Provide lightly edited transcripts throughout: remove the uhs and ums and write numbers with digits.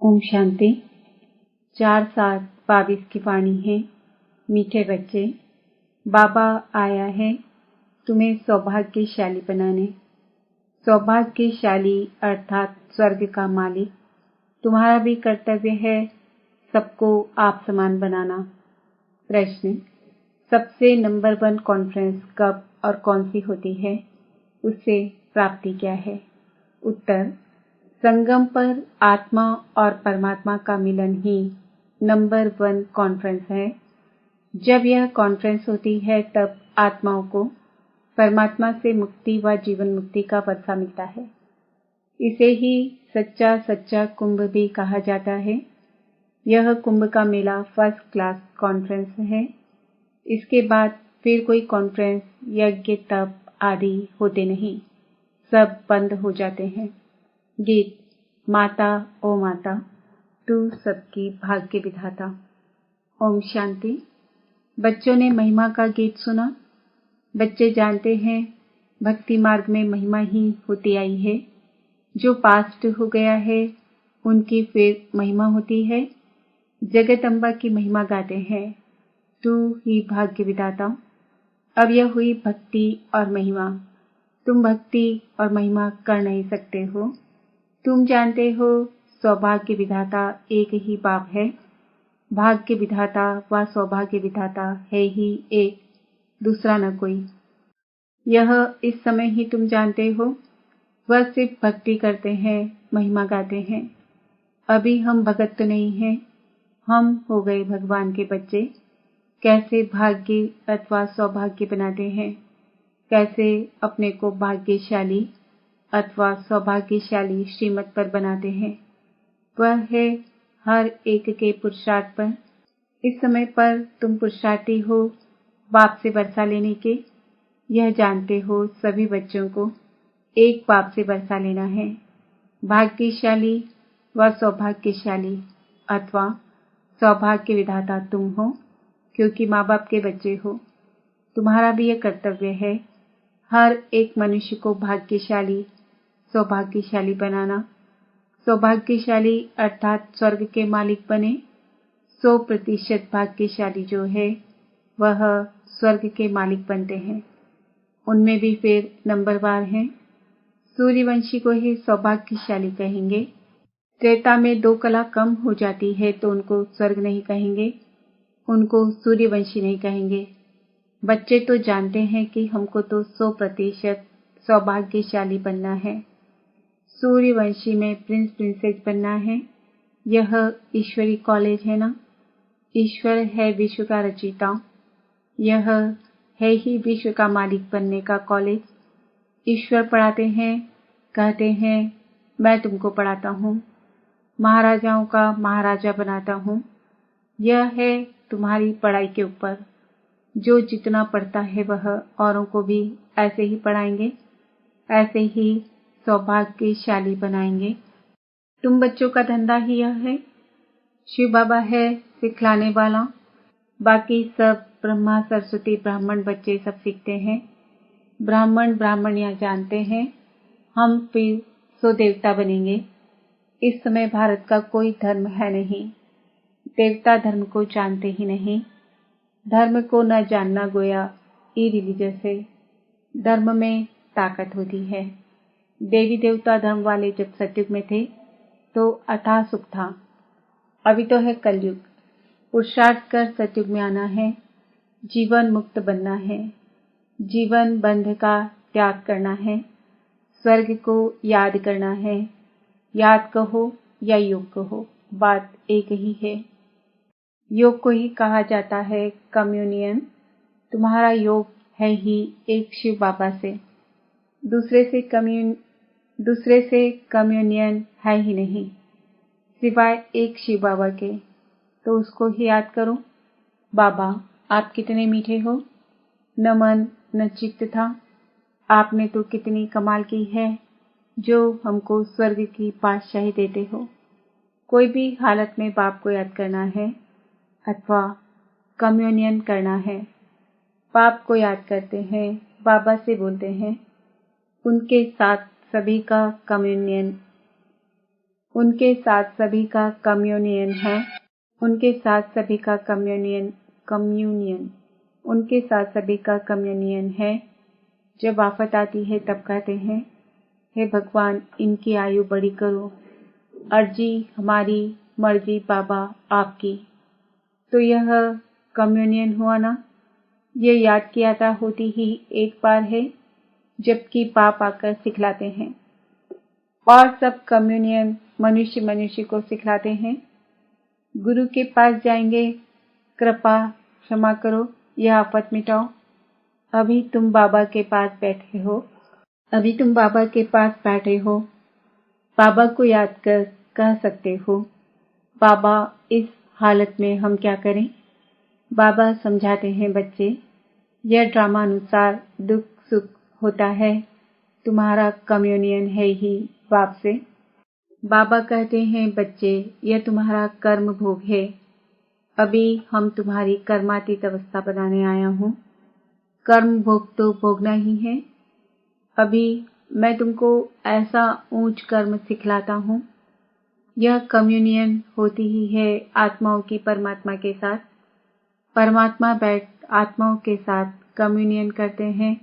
ओम शांति। 4/7/22 की वाणी है। मीठे बच्चे, बाबा आया है तुम्हें सौभाग्यशाली बनाने। सौभाग्यशाली अर्थात स्वर्ग का मालिक। तुम्हारा भी कर्तव्य है सबको आप समान बनाना। प्रश्न: सबसे नंबर 1 कॉन्फ्रेंस कब और कौन सी होती है? उससे प्राप्ति क्या है? उत्तर: संगम पर आत्मा और परमात्मा का मिलन ही नंबर 1 कॉन्फ्रेंस है। जब यह कॉन्फ्रेंस होती है तब आत्माओं को परमात्मा से मुक्ति व जीवन मुक्ति का वर्षा मिलता है। इसे ही सच्चा सच्चा कुंभ भी कहा जाता है। यह कुंभ का मेला फर्स्ट क्लास कॉन्फ्रेंस है। इसके बाद फिर कोई कॉन्फ्रेंस, यज्ञ, तप आदि होते नहीं, सब बंद हो जाते हैं। गीत: माता ओ माता, तू सबकी भाग्य विधाता। ओम शांति। बच्चों ने महिमा का गीत सुना। बच्चे जानते हैं भक्ति मार्ग में महिमा ही होती आई है। जो पास्ट हो गया है उनकी फिर महिमा होती है। जगदम्बा की महिमा गाते हैं, तू ही भाग्य विधाता। अब यह हुई भक्ति और महिमा। तुम भक्ति और महिमा कर नहीं सकते हो। तुम जानते हो सौभाग्य विधाता एक ही बाप है। भाग्य विधाता व सौभाग्य विधाता है ही एक, दूसरा न कोई। यह इस समय ही तुम जानते हो। वह सिर्फ भक्ति करते हैं, महिमा गाते हैं। अभी हम भगत तो नहीं हैं, हम हो गए भगवान के बच्चे। कैसे भाग्य अथवा सौभाग्य बनाते हैं, कैसे अपने को भाग्यशाली अथवा सौभाग्यशाली श्रीमत पर बनाते हैं, वह है हर एक के पुरुषार्थ पर। इस समय पर तुम पुरुषार्थी हो बाप से वर्षा लेने के। यह जानते हो सभी बच्चों को एक बाप से वर्षा लेना है। भाग्यशाली व सौभाग्यशाली अथवा सौभाग्य विधाता तुम हो, क्योंकि माँ बाप के बच्चे हो। तुम्हारा भी यह कर्तव्य है हर एक मनुष्य को भाग्यशाली सौभाग्यशाली बनाना। सौभाग्यशाली अर्थात स्वर्ग के मालिक बने। 100% भाग्यशाली जो है वह स्वर्ग के मालिक बनते हैं। उनमें भी फिर नंबरवार हैं। सूर्यवंशी को ही सौभाग्यशाली कहेंगे। त्रेता में 2 कला कम हो जाती है तो उनको स्वर्ग नहीं कहेंगे, उनको सूर्यवंशी नहीं कहेंगे। बच्चे तो जानते हैं कि हमको तो 100% सौभाग्यशाली बनना है। सूर्यवंशी में प्रिंस प्रिंसेस बनना है। यह ईश्वरी कॉलेज है ना। ईश्वर है विश्व का रचयिता। यह है ही विश्व का मालिक बनने का कॉलेज। ईश्वर पढ़ाते हैं, कहते हैं मैं तुमको पढ़ाता हूँ, महाराजाओं का महाराजा बनाता हूँ। यह है तुम्हारी पढ़ाई के ऊपर। जो जितना पढ़ता है वह औरों को भी ऐसे ही पढ़ाएंगे, ऐसे ही सौभाग्यशाली बनाएंगे। तुम बच्चों का धंधा ही यह है। शिव बाबा है सिखलाने वाला। बाकी सब ब्रह्मा सरस्वती ब्राह्मण बच्चे सब सीखते हैं। ब्राह्मण ब्राह्मणियां जानते हैं हम फिर 100 देवता बनेंगे। इस समय भारत का कोई धर्म है नहीं। देवता धर्म को जानते ही नहीं। धर्म को न जानना गोया इरिलीजियस है। धर्म में ताकत होती है। देवी देवता धर्म वाले जब सतयुग में थे तो अथाह सुख था। अभी तो है कलयुग। पुरुषार्थ कर सतयुग में आना है। जीवन मुक्त बनना है। जीवन बंध का त्याग करना है। स्वर्ग को याद करना है। याद कहो या योग कहो, बात एक ही है। योग को ही कहा जाता है कम्युनियन। तुम्हारा योग है ही एक शिव बाबा से। दूसरे से कम्युनियन है ही नहीं, सिवाय एक शिव बाबा के। तो उसको ही याद करो। बाबा आप कितने मीठे हो। न मन न चित्त था। आपने तो कितनी कमाल की है जो हमको स्वर्ग की पातशाही देते हो। कोई भी हालत में बाप को याद करना है अथवा कम्युनियन करना है। बाप को याद करते हैं, बाबा से बोलते हैं, उनके साथ सभी का कम्युनियन उनके साथ सभी का कम्युनियन है। उनके साथ सभी का कम्युनियन उनके साथ सभी का कम्युनियन है। जब आफत आती है तब कहते हैं, हे भगवान इनकी आयु बड़ी करो, अर्जी हमारी, मर्जी बाबा आपकी। तो यह कम्युनियन हुआ ना। ये याद की यात्रा होती ही एक बार है, जबकि पाप आकर सिखलाते हैं। और सब कम्युनियन मनुष्य मनुष्य को सिखलाते हैं। गुरु के पास जाएंगे, कृपा क्षमा करो, यह आफत मिटाओ। अभी तुम बाबा के पास बैठे हो, अभी तुम बाबा के पास बैठे हो। बाबा को याद कर कह सकते हो, बाबा इस हालत में हम क्या करें। बाबा समझाते हैं, बच्चे यह ड्रामा अनुसार दुख सुख होता है, तुम्हारा कम्युनियन है ही बाप से। बाबा कहते हैं, बच्चे यह तुम्हारा कर्म भोग है, अभी हम तुम्हारी कर्मातीत अवस्था बनाने आया हूँ। कर्म भोग तो भोगना ही है। अभी मैं तुमको ऐसा ऊंच कर्म सिखलाता हूँ। यह कम्युनियन होती ही है आत्माओं की परमात्मा के साथ। परमात्मा बैठ आत्माओं के साथ कम्युनियन करते हैं,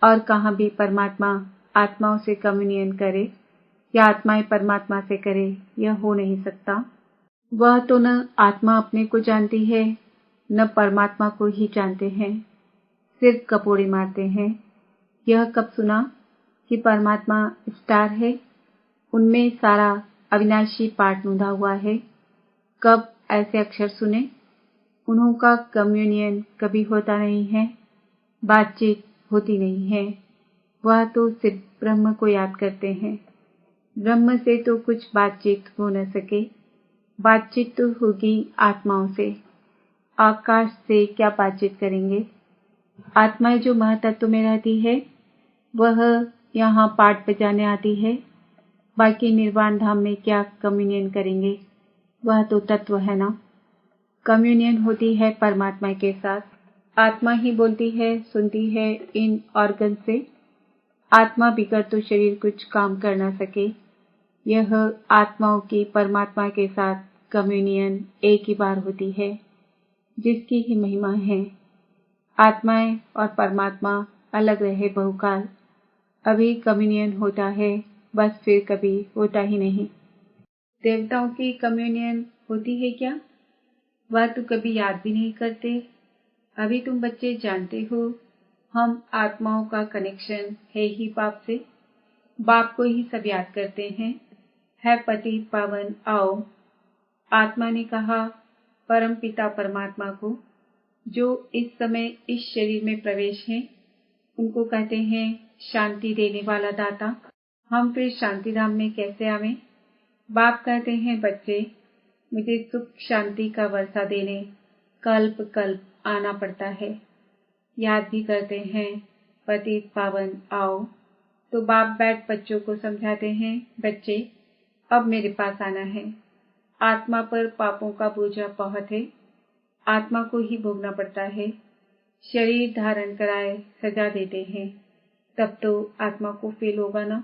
और कहाँ भी परमात्मा आत्माओं से कम्युनियन करे या आत्माएं परमात्मा से करे, यह हो नहीं सकता। वह तो न आत्मा अपने को जानती है, न परमात्मा को ही जानते हैं, सिर्फ कपोड़े मारते हैं। यह कब सुना कि परमात्मा स्टार है, उनमें सारा अविनाशी पाठ नूंधा हुआ है। कब ऐसे अक्षर सुने। उन्हों का कम्युनियन कभी होता नहीं है, बातचीत होती नहीं है। वह तो सिर्फ ब्रह्म को याद करते हैं। ब्रह्म से तो कुछ बातचीत हो न सके। बातचीत तो होगी आत्माओं से। आकाश से क्या बातचीत करेंगे। आत्माएं जो महातत्व में रहती है, वह यहाँ पाठ बजाने आती है। बाकी निर्वाण धाम में क्या कम्युनियन करेंगे। वह तो तत्व है ना। कम्युनियन होती है परमात्मा के साथ। आत्मा ही बोलती है, सुनती है इन ऑर्गन से। आत्मा बिगड़ तो शरीर कुछ काम कर न सके। यह आत्माओं की परमात्मा के साथ कम्युनियन एक ही बार होती है, जिसकी ही महिमा है। आत्माएं और परमात्मा अलग रहे बहुकाल। अभी कम्युनियन होता है, बस फिर कभी होता ही नहीं। देवताओं की कम्युनियन होती है क्या। वह तो कभी याद भी नहीं करते। अभी तुम बच्चे जानते हो, हम आत्माओं का कनेक्शन है ही बाप से। बाप को ही सब याद करते हैं। है पति पावन आओ। आत्मा ने कहा परम पिता परमात्मा को, जो इस समय इस शरीर में प्रवेश है, उनको कहते हैं शांति देने वाला दाता। हम फिर शांति धाम में कैसे आवें। बाप कहते हैं, बच्चे मुझे सुख शांति का वर्षा देने कल्प कल्प आना पड़ता है। याद भी करते हैं पतित पावन आओ। तो बाप बैठ बच्चों को समझाते हैं, बच्चे अब मेरे पास आना है। आत्मा पर पापों का बोझा बहुत है, आत्मा को ही भोगना पड़ता है। शरीर धारण कराए सजा देते हैं, तब तो आत्मा को फील होगा ना।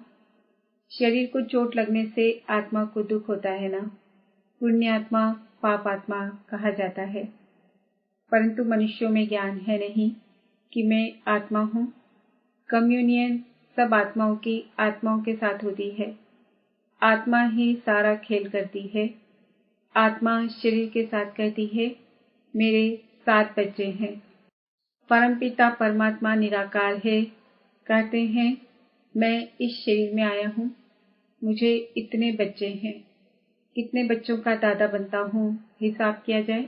शरीर को चोट लगने से आत्मा को दुख होता है ना। पुण्य आत्मा पाप आत्मा कहा जाता है। परंतु मनुष्यों में ज्ञान है नहीं कि मैं आत्मा हूँ। कम्युनियन सब आत्माओं की आत्माओं के साथ होती है। आत्मा ही सारा खेल करती है। आत्मा शरीर के साथ कहती है, मेरे 7 बच्चे हैं। परमपिता परमात्मा निराकार है, कहते हैं मैं इस शरीर में आया हूँ, मुझे इतने बच्चे हैं। कितने बच्चों का दादा बनता हूँ, हिसाब किया जाए।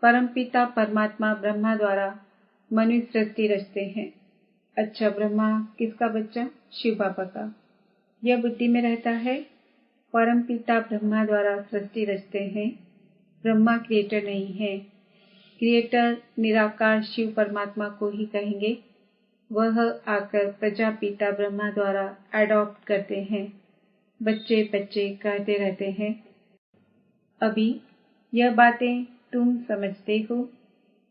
परमपिता परमात्मा ब्रह्मा द्वारा मनुष्य सृष्टि रचते हैं। अच्छा, ब्रह्मा किसका बच्चा। शिव बाबा का। यह बुद्धि में रहता है। परमपिता ब्रह्मा द्वारा सृष्टि रचते हैं। ब्रह्मा क्रिएटर नहीं है। क्रिएटर निराकार शिव परमात्मा को ही कहेंगे। वह आकर प्रजापिता ब्रह्मा द्वारा एडॉप्ट करते हैं। बच्चे बच्चे कहते रहते हैं। अभी यह बातें तुम समझते हो,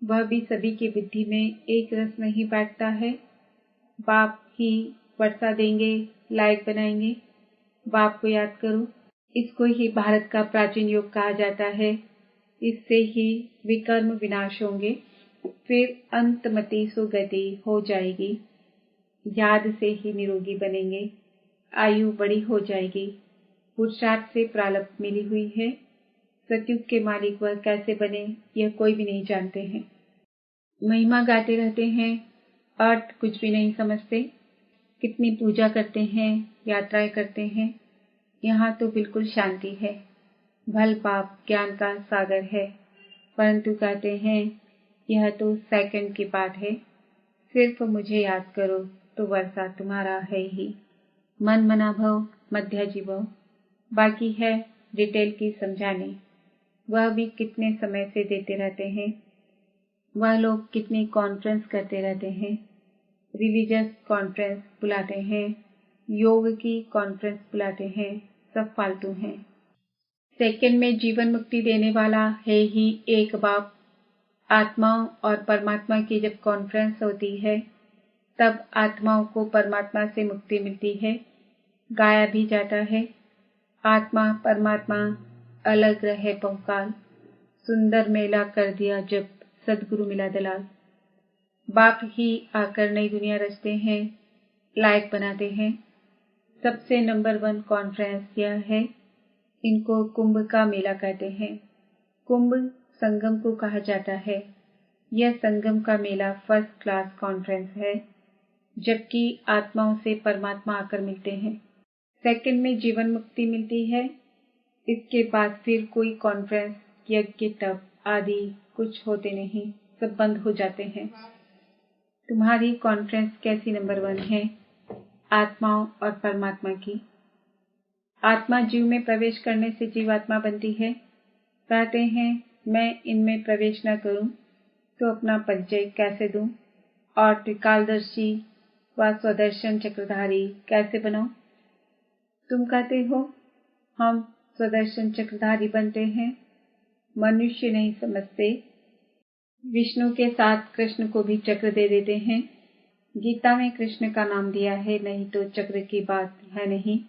वह भी सभी की बुद्धि में एक रस नहीं बैठता है। बाप ही वर्षा देंगे, लायक बनाएंगे। बाप को याद करो। इसको ही भारत का प्राचीन योग कहा जाता है। इससे ही विकर्म विनाश होंगे, फिर अंतमति सुगति हो जाएगी। याद से ही निरोगी बनेंगे, आयु बड़ी हो जाएगी। पुरुषार्थ से प्रारब्ध मिली हुई है। सतयुग के मालिक वह कैसे बने, यह कोई भी नहीं जानते हैं। महिमा गाते रहते हैं, अर्थ कुछ भी नहीं समझते। कितनी पूजा करते हैं, यात्राएं करते हैं, यहाँ तो बिल्कुल शांति है। भल पाप ज्ञान का सागर है, परंतु कहते हैं यह तो सेकंड की बात है। सिर्फ मुझे याद करो तो वर्षा तुम्हारा है ही। मन मना भव मध्य जीवो, बाकी है डिटेल की समझाने। वह भी कितने समय से देते रहते हैं। वह लोग कितनी कॉन्फ्रेंस करते रहते हैं। रिलीजियस कॉन्फ्रेंस बुलाते हैं, योग की कॉन्फ्रेंस बुलाते हैं, सब फालतू हैं। सेकंड में जीवन मुक्ति देने वाला है ही एक बाप। आत्माओं और परमात्मा की जब कॉन्फ्रेंस होती है तब आत्माओं को परमात्मा से मुक्ति मिलती है। गाया भी जाता है, आत्मा परमात्मा अलग रहे बहुकाल, सुंदर मेला कर दिया जब सदगुरु मिला दलाल। बाप ही आकर नई दुनिया रचते हैं, लायक बनाते हैं। सबसे नंबर 1 कॉन्फ्रेंस यह है। इनको कुंभ का मेला कहते हैं। कुंभ संगम को कहा जाता है। यह संगम का मेला फर्स्ट क्लास कॉन्फ्रेंस है, जबकि आत्माओं से परमात्मा आकर मिलते हैं। सेकंड में जीवन मुक्ति मिलती है। इसके बाद फिर कोई कॉन्फ्रेंस, यज्ञ, तप आदि कुछ होते नहीं, सब बंद हो जाते हैं। तुम्हारी कॉन्फ्रेंस कैसी नंबर 1 है? आत्माओं और परमात्मा की। आत्मा जीव में प्रवेश करने से जीवात्मा बनती है। कहते हैं मैं इनमें प्रवेश न करूं तो अपना परिचय कैसे दूं और त्रिकालदर्शी व स्वदर्शन चक्रधारी कैसे बनाऊं? तुम कहते हो हम स्वदर्शन चक्रधारी बनते हैं। मनुष्य नहीं समझते। विष्णु के साथ कृष्ण को भी चक्र दे देते हैं। गीता में कृष्ण का नाम दिया है, नहीं तो चक्र की बात है नहीं।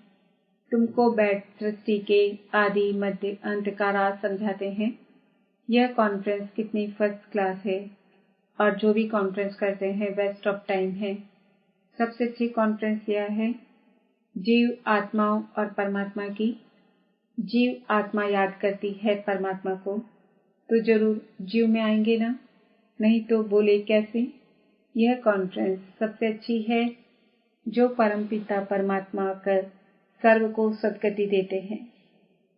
तुमको बैठ सृष्टि के आदि मध्य अंत का राज समझाते हैं। यह कॉन्फ्रेंस कितनी फर्स्ट क्लास है, और जो भी कॉन्फ्रेंस करते हैं वेस्ट ऑफ टाइम है। सबसे अच्छी कॉन्फ्रेंस यह है, जीव आत्माओं और परमात्मा की। जीव आत्मा याद करती है परमात्मा को तो जरूर जीव में आएंगे ना, नहीं तो बोले कैसे। यह कॉन्फ्रेंस सबसे अच्छी है, जो परमपिता परमात्मा आकर सर्व को सद्गति देते हैं।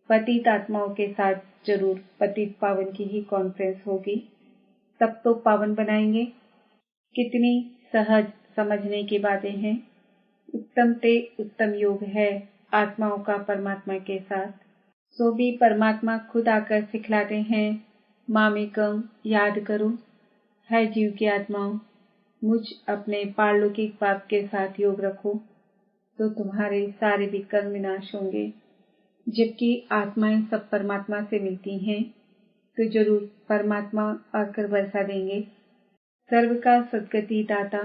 पतित आत्माओं के साथ जरूर पतित पावन की ही कॉन्फ्रेंस होगी, तब तो पावन बनाएंगे। कितनी सहज समझने की बातें हैं। उत्तम ते उत्तम योग है आत्माओं का परमात्मा के साथ। सो भी परमात्मा खुद आकर सिखलाते हैं, मामेकम याद करो, है जीव की आत्माओं, मुझ अपने पारलौकिक बाप के साथ योग रखो तो तुम्हारे सारे विकर्म विनाश होंगे। जबकि आत्माएं सब परमात्मा से मिलती हैं तो जरूर परमात्मा आकर वर्षा देंगे। सर्व का सद्गति दाता,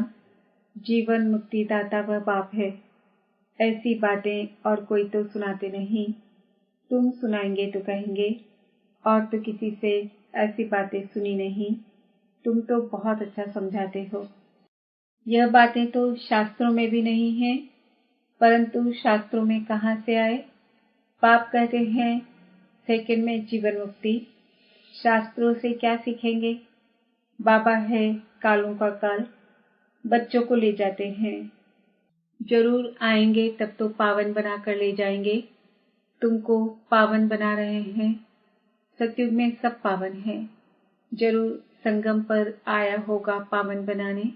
जीवन मुक्ति दाता वह बाप है। ऐसी बातें और कोई तो सुनाते नहीं। तुम सुनाएंगे तो कहेंगे और तो किसी से ऐसी बातें सुनी नहीं, तुम तो बहुत अच्छा समझाते हो। यह बातें तो शास्त्रों में भी नहीं है, परंतु शास्त्रों में कहाँ से आए? बाप कहते हैं सेकंड में जीवन मुक्ति। शास्त्रों से क्या सीखेंगे? बाबा है कालों का काल, बच्चों को ले जाते हैं। जरूर आएंगे तब तो पावन बना कर ले जाएंगे। तुमको पावन बना रहे हैं। सतयुग में सब पावन है। जरूर संगम पर आया होगा पावन बनाने।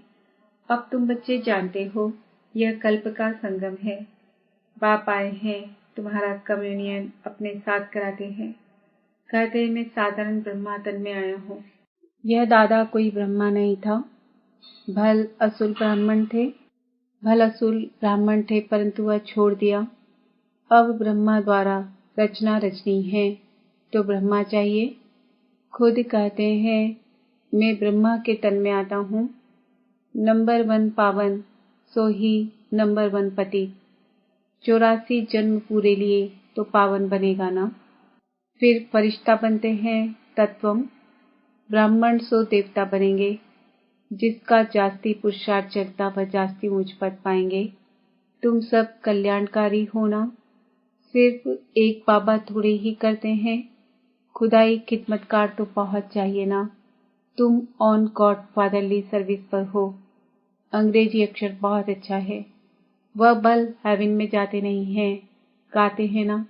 अब तुम बच्चे जानते हो यह कल्प का संगम है। बाप आए हैं, तुम्हारा कम्युनियन अपने साथ कराते हैं। कहते हैं मैं साधारण ब्रह्मातन में आया हूँ। यह दादा कोई ब्रह्मा नहीं था, भल असुर ब्राह्मण थे, परंतु वह छोड़ दिया। अब ब्रह्मा द्वारा रचना रचनी है तो ब्रह्मा चाहिए। खुद कहते हैं मैं ब्रह्मा के तन में आता हूँ। नंबर 1 पावन, सो ही नंबर 1 पति। 84 जन्म पूरे लिए तो पावन बनेगा ना। फिर फरिश्ता बनते हैं तत्वम, ब्राह्मण सो देवता बनेंगे। जिसका जास्ती पुरुषार्थ चलता वह जास्ती ऊंच पद पाएंगे। तुम सब कल्याणकारी होना। सिर्फ एक बाबा थोड़े ही करते हैं, खुदाई खिदमतकार तो बहुत चाहिए ना। तुम ऑन गॉड फादरली सर्विस पर हो। अंग्रेजी अक्षर बहुत अच्छा है। वह बल हेवन में जाते नहीं हैं, गाते हैं ना।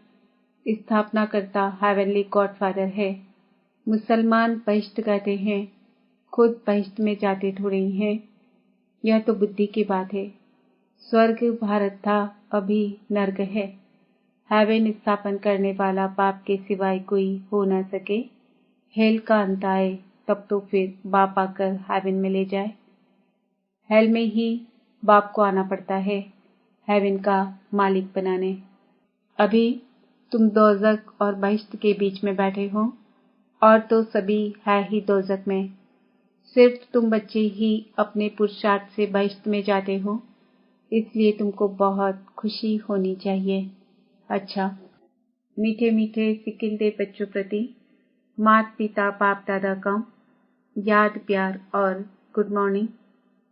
स्थापना करता हेवनली गॉड फादर है। मुसलमान बहिष्ट कहते हैं, खुद बहिष्ट में जाते थोड़े ही हैं। यह तो बुद्धि की बात है। स्वर्ग भारत था, अभी नर्क है। हेवन स्थापन करने वाला बाप के सिवाय कोई हो न सके। हेल का अंत आए तब तो फिर बाप आकर हेवन में ले जाए। हेल में ही बाप को आना पड़ता है हेवन का मालिक बनाने। अभी तुम दोजक और बहिश्त के बीच में बैठे हो, और तो सभी है ही दोजक में। सिर्फ तुम बच्चे ही अपने पुरुषार्थ से बहिश्त में जाते हो, इसलिए तुमको बहुत खुशी होनी चाहिए। अच्छा, मीठे मीठे सिकिंदे बच्चों प्रति माता पिता बाप दादा का याद प्यार और गुड मॉर्निंग।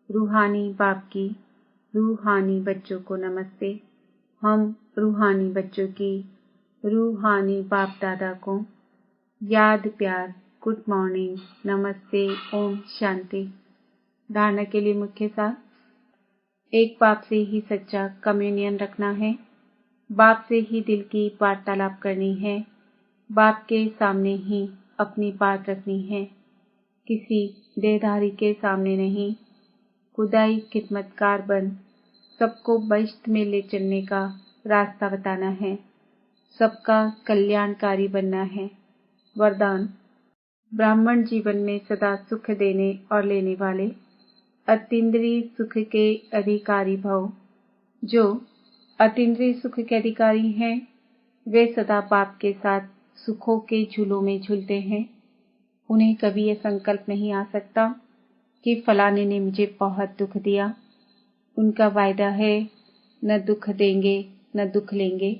रूहानी बाप की रूहानी बच्चों को नमस्ते। हम रूहानी बच्चों की रूहानी बाप दादा को याद प्यार गुड मॉर्निंग नमस्ते ओम शांति। धारणा के लिए मुख्य सार, एक बाप से ही सच्चा कम्युनियन रखना है। बाप से ही दिल की वार्तालाप करनी है। बाप के सामने ही अपनी बात रखनी है, किसी देहधारी के सामने नहीं। खुदाई खिदमतकार बन सबको बहिश्त में ले चलने का रास्ता बताना है। सबका कल्याणकारी बनना है। वरदान, ब्राह्मण जीवन में सदा सुख देने और लेने वाले अतीन्द्रिय सुख के अधिकारी भव। जो अतीन्द्रिय सुख के अधिकारी हैं, वे सदा बाप के साथ सुखों के झूलों में झूलते हैं। उन्हें कभी यह संकल्प नहीं आ सकता कि फलाने ने मुझे बहुत दुख दिया। उनका वायदा है, न दुख देंगे न दुख लेंगे।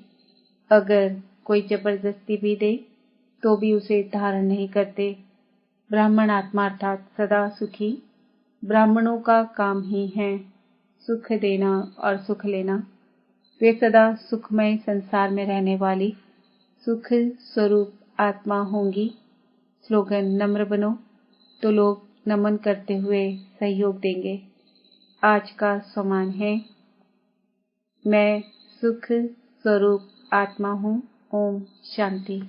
अगर कोई जबरदस्ती भी दे तो भी उसे धारण नहीं करते। ब्राह्मण आत्मा अर्थात सदा सुखी। ब्राह्मणों का काम ही है सुख देना और सुख लेना। वे सदा सुखमय संसार में रहने वाली सुख स्वरूप आत्मा होंगी। स्लोगन, नम्र बनो तो लोग नमन करते हुए सहयोग देंगे। आज का सम्मान है, मैं सुख स्वरूप आत्मा हूँ। ओम शांति।